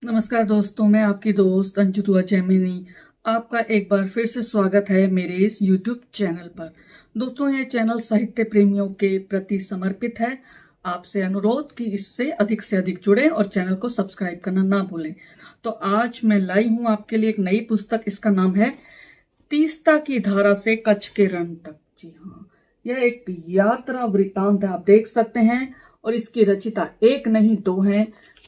नमस्कार दोस्तों, मैं आपकी दोस्त अंजू दुआ जैमिनी। आपका एक बार फिर से स्वागत है मेरे इस YouTube चैनल पर। दोस्तों, यह चैनल साहित्य प्रेमियों के प्रति समर्पित है। आपसे अनुरोध कि इससे से अधिक जुड़ें और चैनल को सब्सक्राइब करना ना भूलें। तो आज मैं लाई हूँ आपके लिए एक नई पुस्तक। इसका नाम है तीस्ता की धारा से कच्छ के रण तक। जी हाँ, यह एक यात्रा वृतांत है, आप देख सकते हैं। और इसकी रचिता एक नहीं दो हैं,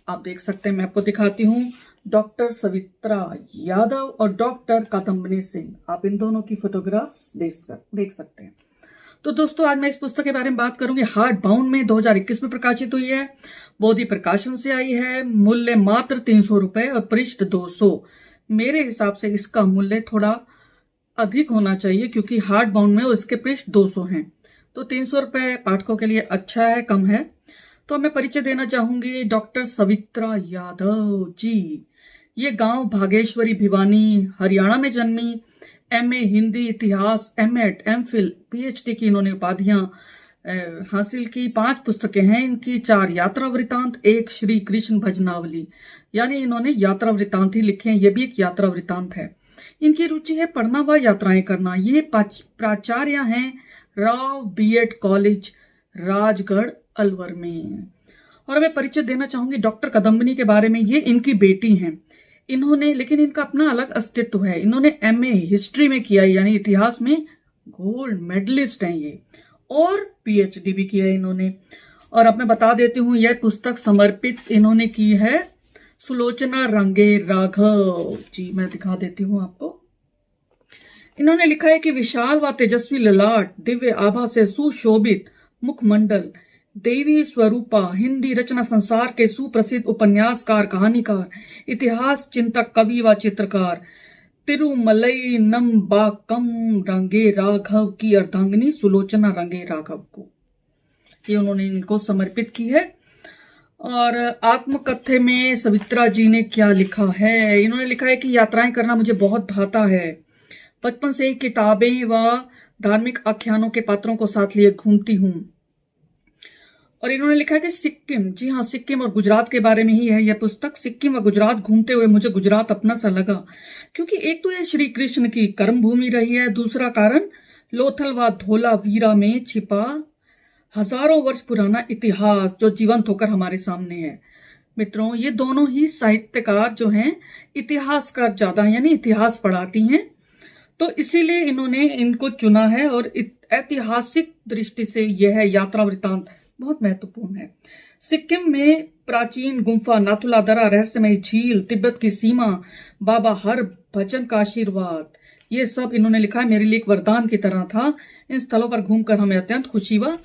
आप देख सकते हैं। मैं आपको दिखाती हूँ, डॉक्टर सवित्रा यादव और डॉक्टर कादम्बिनी सिंह। आप इन दोनों की फोटोग्राफ्स देख सकते हैं। तो दोस्तों, आज मैं इस पुस्तक के बारे में बात करूंगी। हार्ड बाउंड में 2021 में प्रकाशित हुई है, बोधि प्रकाशन से आई है। मूल्य मात्र 300 रुपए और पृष्ठ 200। मेरे हिसाब से इसका मूल्य थोड़ा अधिक होना चाहिए क्योंकि हार्ड बाउंड में इसके पृष्ठ 200 हैं। तो 300 रुपए पाठकों के लिए अच्छा है, कम है। तो मैं परिचय देना चाहूंगी डॉक्टर सवित्रा यादव जी। ये गांव भागेश्वरी भिवानी हरियाणा में जन्मी। एमए हिंदी इतिहास, एमएड, एमफिल, पीएचडी की इन्होंने उपाधियां हासिल की। 5 पुस्तकें हैं इनकी, 4 यात्रा वृतांत, 1 श्री कृष्ण भजनावली। यानी इन्होंने यात्रा वृतांत ही लिखे हैं, ये भी एक यात्रा वृतांत है। इनकी रुचि है पढ़ना व यात्राएं करना। ये प्राचार्य हैं राव बीएड कॉलेज, राजगढ़, अलवर में। और मैं परिचय देना चाहूंगी डॉक्टर कादम्बिनी के बारे में। ये इनकी बेटी हैं। इन्होंने, लेकिन इनका अपना अलग अस्तित्व है। इन्होंने एमए हिस्ट्री में किया है, यानी इतिहास में गोल्ड मेडलिस्ट हैं ये। और पीएचडी भी किया है इन्होंने। और अब मैं बता देती हूँ, यह पुस्तक समर्पित इन्होंने की है सुलोचना रंगे राघव जी। मैं दिखा देती हूँ आपको। इन्होंने लिखा है कि विशाल व तेजस्वी ललाट, दिव्य आभा से सुशोभित मुखमंडल, देवी स्वरूपा, हिंदी रचना संसार के सुप्रसिद्ध उपन्यासकार, कहानीकार, इतिहास चिंतक, कवि व चित्रकार तिरुमलई नमबाकम रंगे राघव की अर्धांगिनी सुलोचना रंगे राघव को ये उन्होंने इनको समर्पित की है। और आत्मकथ्य में सवित्रा जी ने क्या लिखा है? इन्होंने लिखा है कि यात्राएं करना मुझे बहुत भाता है। बचपन से ही किताबें व धार्मिक आख्यानों के पात्रों को साथ लिए घूमती हूँ। और इन्होंने लिखा है कि सिक्किम, जी हाँ, सिक्किम और गुजरात के बारे में ही है यह पुस्तक। सिक्किम व गुजरात घूमते हुए मुझे गुजरात अपना सा लगा, क्योंकि एक तो यह श्री कृष्ण की कर्म भूमि रही है, दूसरा कारण लोथल व धोलावीरा में छिपा हजारों वर्ष पुराना इतिहास जो जीवंत होकर हमारे सामने है। मित्रों, ये दोनों ही साहित्यकार जो हैं, इतिहासकार ज्यादा, यानी इतिहास पढ़ाती हैं, तो इसीलिए इन्होंने इनको चुना है। और ऐतिहासिक दृष्टि से यह यात्रा वृतांत बहुत महत्वपूर्ण है। सिक्किम में प्राचीन गुम्फा, नाथुला दर्रा, रहस्यमय झील, तिब्बत की सीमा, बाबा हर भजन का आशीर्वाद, ये सब इन्होंने लिखा है। मेरे लिए एक वरदान की तरह था। इन स्थलों पर घूमकर हमें अत्यंत खुशी व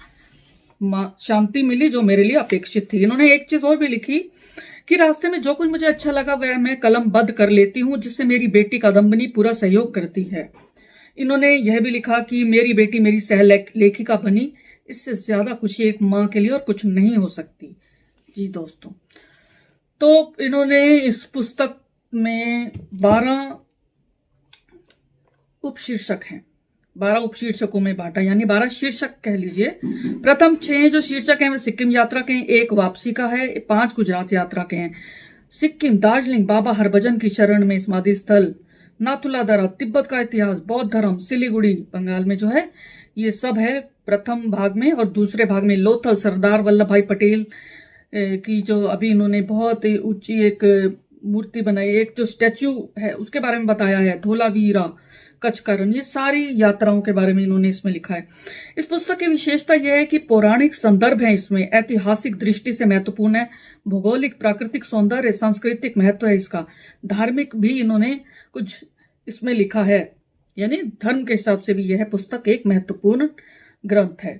शांति मिली जो मेरे लिए अपेक्षित थी। इन्होंने एक चीज और भी लिखी कि रास्ते में जो कुछ मुझे अच्छा लगा वह मैं कलमबद्ध कर लेती हूँ, जिससे मेरी बेटी कादम्बिनी पूरा सहयोग करती है। इन्होंने यह भी लिखा कि मेरी बेटी मेरी सह लेखिका बनी, इससे ज्यादा खुशी एक माँ के लिए और कुछ नहीं हो सकती। जी दोस्तों, तो इन्होंने इस पुस्तक में 12 उपशीर्षक हैं, 12 उपशीर्षकों में बांटा, यानी 12 शीर्षक कह लीजिए। प्रथम 6 जो शीर्षक हैं वे सिक्किम यात्रा के हैं, 1 वापसी का है, 5 गुजरात यात्रा के हैं। सिक्किम, दार्जिलिंग, बाबा हरभजन की शरण में समाधि स्थल, नाथुला दर्रा, तिब्बत का इतिहास, बौद्ध धर्म, सिलीगुड़ी बंगाल में जो है, ये सब है प्रथम भाग में। और दूसरे भाग में लोथल, सरदार वल्लभ भाई पटेल की जो अभी इन्होंने बहुत ऊंची एक मूर्ति बनाई, एक जो स्टैच्यू है उसके बारे में बताया है, धोलावीरा, कच्छ का रण, ये सारी यात्राओं के बारे में इन्होंने इसमें लिखा है। इस पुस्तक की विशेषता यह है कि पौराणिक संदर्भ है इसमें, ऐतिहासिक दृष्टि से महत्वपूर्ण है, भौगोलिक प्राकृतिक सौंदर्य, सांस्कृतिक महत्व है इसका, धार्मिक भी इन्होंने कुछ इसमें लिखा है, यानी धर्म के हिसाब से भी यह पुस्तक एक महत्वपूर्ण ग्रंथ है।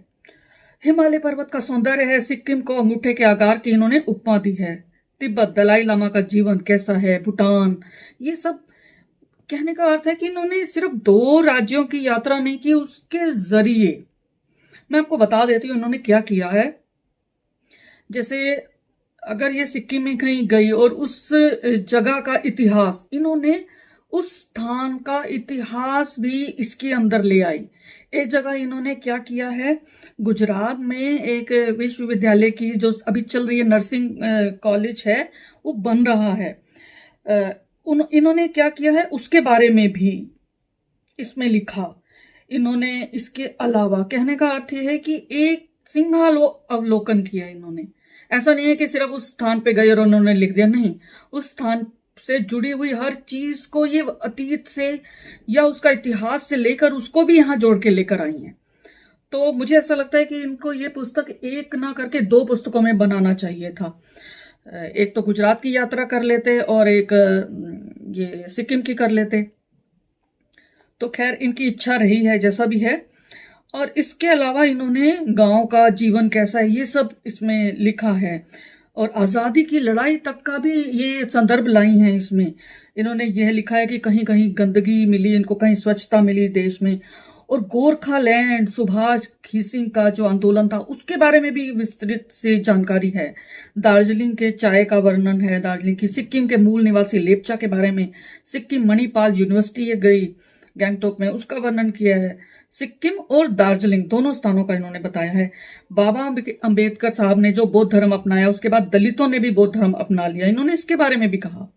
हिमालय पर्वत का सौंदर्य है, सिक्किम को अंगूठे के आकार की इन्होंने उपमा दी है, तिब्बत, दलाई लामा का जीवन कैसा है, भूटान, ये सब कहने का अर्थ है कि इन्होंने सिर्फ 2 राज्यों की यात्रा नहीं की, उसके जरिए मैं आपको बता देती हूँ इन्होंने क्या किया है। जैसे अगर ये सिक्किम में कहीं गई और उस जगह का इतिहास इन्होंने उस स्थान का इतिहास भी इसके अंदर ले आई। एक जगह इन्होंने क्या किया है, गुजरात में एक विश्वविद्यालय की जो अभी चल रही है नर्सिंग कॉलेज है, वो बन रहा है। इन्होंने क्या किया है उसके बारे में भी इसमें लिखा। इन्होंने इसके अलावा, कहने का अर्थ यह है कि एक अवलोकन किया इन्होंने। ऐसा नहीं है कि सिर्फ उस स्थान पे गए और उन्होंने लिख दिया, नहीं, उस स्थान से जुड़ी हुई हर चीज को ये अतीत से या उसका इतिहास से लेकर उसको भी यहां जोड़ के लेकर आई हैं। तो मुझे ऐसा लगता है कि इनको ये पुस्तक एक ना करके 2 पुस्तकों में बनाना चाहिए था। एक तो गुजरात की यात्रा कर लेते और एक ये सिक्किम की कर लेते। तो खैर इनकी इच्छा रही है, जैसा भी है। और इसके अलावा इन्होंने गांव का जीवन कैसा है ये सब इसमें लिखा है, और आज़ादी की लड़ाई तक का भी ये संदर्भ लाई हैं इसमें। इन्होंने यह लिखा है कि कहीं कहीं गंदगी मिली इनको, कहीं स्वच्छता मिली देश में, और गोरखालैंड सुभाष खीसिंग का जो आंदोलन था उसके बारे में भी विस्तृत से जानकारी है। दार्जिलिंग के चाय का वर्णन है, दार्जिलिंग की, सिक्किम के मूल निवासी लेप्चा के बारे में, सिक्किम मणिपाल यूनिवर्सिटी गई गैंगटोक में, उसका वर्णन किया है। सिक्किम और दार्जिलिंग दोनों स्थानों का इन्होंने बताया है। बाबा अंबेडकर साहब ने जो बौद्ध धर्म अपनाया, उसके बाद दलितों ने भी बौद्ध धर्म अपना लिया, इन्होंने इसके बारे में भी कहा।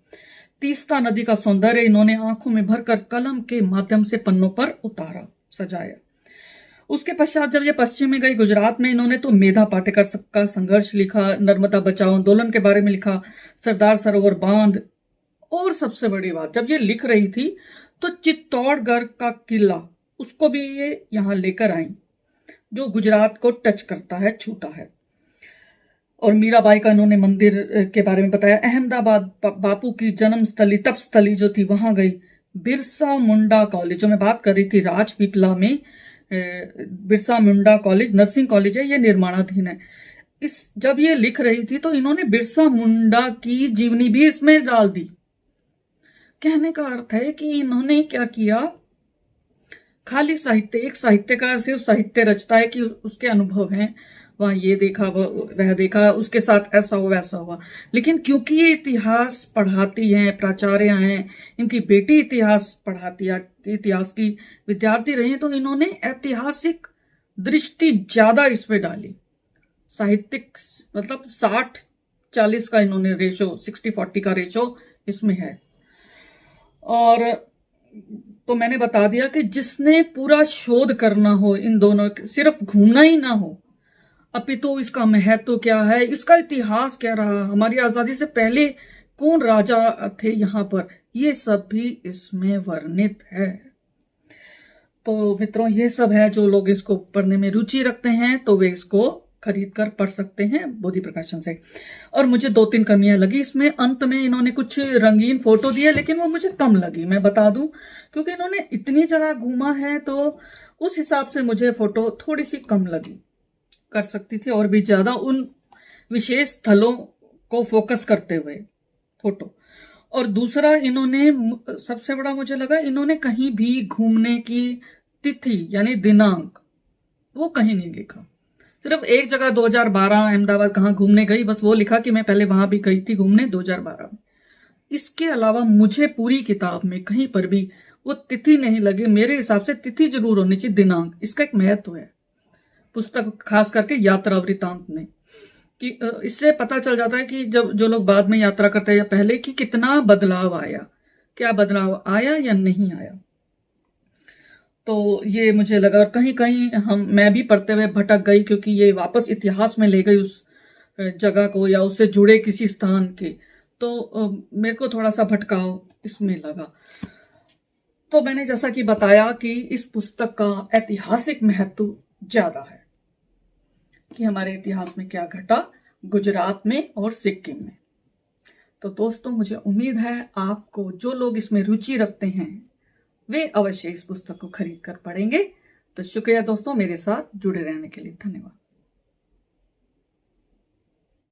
तीस्ता नदी का सौंदर्य इन्होंने आंखों में भरकर कलम के माध्यम से पन्नों पर उतारा, सजाया। उसके पश्चात जब ये पश्चिम में गई गुजरात में, इन्होंने तो मेधा पाटेकर का संघर्ष लिखा, नर्मदा बचाओ आंदोलन के बारे में लिखा, सरदार सरोवर बांध, और सबसे बड़ी बात, जब ये लिख रही थी तो चित्तौड़गढ़ का किला उसको भी ये यहां लेकर आई, जो गुजरात को टच करता है, छूता है। और मीराबाई का इन्होंने मंदिर के बारे में बताया। अहमदाबाद बापू की जन्म स्थली, तपस्थली जो थी, वहां गई। बिरसा मुंडा कॉलेज, जो मैं बात कर रही थी, राजपीपला में Birsa Munda college nursing college है, ये निर्माणाधीन है। जब ये लिख रही थी तो इन्होंने बिरसा मुंडा की जीवनी भी इसमें डाल दी। कहने का अर्थ है कि इन्होंने क्या किया, खाली साहित्य, एक साहित्यकार सिर्फ साहित्य रचता है कि उसके अनुभव हैं, वहां ये देखा वह देखा, उसके साथ ऐसा हुआ वैसा हुआ, लेकिन क्योंकि ये इतिहास पढ़ाती हैं, प्राचार्य हैं, इनकी बेटी इतिहास पढ़ाती है, इतिहास की विद्यार्थी रही हैं, तो इन्होंने ऐतिहासिक दृष्टि ज्यादा इस पे डाली। साहित्यिक मतलब 60-40 का इन्होंने रेशो, 60-40 का रेशो इसमें है। और तो मैंने बता दिया कि जिसने पूरा शोध करना हो, इन दोनों, सिर्फ घूमना ही ना हो, अपितु इसका महत्व क्या है, इसका इतिहास क्या रहा, हमारी आजादी से पहले कौन राजा थे यहाँ पर, ये सब भी इसमें वर्णित है। तो मित्रों, ये सब है, जो लोग इसको पढ़ने में रुचि रखते हैं तो वे इसको खरीद कर पढ़ सकते हैं बोधि प्रकाशन से। और मुझे 2-3 कमियां लगी इसमें। अंत में इन्होंने कुछ रंगीन फोटो दिए, लेकिन वो मुझे कम लगी, मैं बता दूं, क्योंकि इन्होंने इतनी जगह घूमा है तो उस हिसाब से मुझे फोटो थोड़ी सी कम लगी। कर सकती थी और भी ज्यादा, उन विशेष स्थलों को फोकस करते हुए फोटो। और दूसरा, इन्होंने सबसे बड़ा मुझे लगा, इन्होंने कहीं भी घूमने की तिथि यानी दिनांक वो कहीं नहीं लिखा। सिर्फ एक जगह 2012 अहमदाबाद कहाँ घूमने गई, बस वो लिखा कि मैं पहले वहां भी गई थी घूमने 2012 में। इसके अलावा मुझे पूरी किताब में कहीं पर भी वो तिथि नहीं लगी। मेरे हिसाब से तिथि जरूर होनी चाहिए, दिनांक, इसका एक महत्व है पुस्तक, खास करके यात्रा वृतांत में, कि इससे पता चल जाता है कि जब जो लोग बाद में यात्रा करते हैं या पहले, कि कितना बदलाव आया, क्या बदलाव आया या नहीं आया। तो ये मुझे लगा। और कहीं कहीं मैं भी पढ़ते हुए भटक गई, क्योंकि ये वापस इतिहास में ले गई उस जगह को या उससे जुड़े किसी स्थान के, तो मेरे को थोड़ा सा भटकाव इसमें लगा। तो मैंने जैसा कि बताया कि इस पुस्तक का ऐतिहासिक महत्व ज्यादा है, कि हमारे इतिहास में क्या घटा गुजरात में और सिक्किम में। तो दोस्तों, मुझे उम्मीद है आपको, जो लोग इसमें रुचि रखते हैं, वे अवश्य इस पुस्तक को खरीद कर पढ़ेंगे। तो शुक्रिया दोस्तों, मेरे साथ जुड़े रहने के लिए धन्यवाद।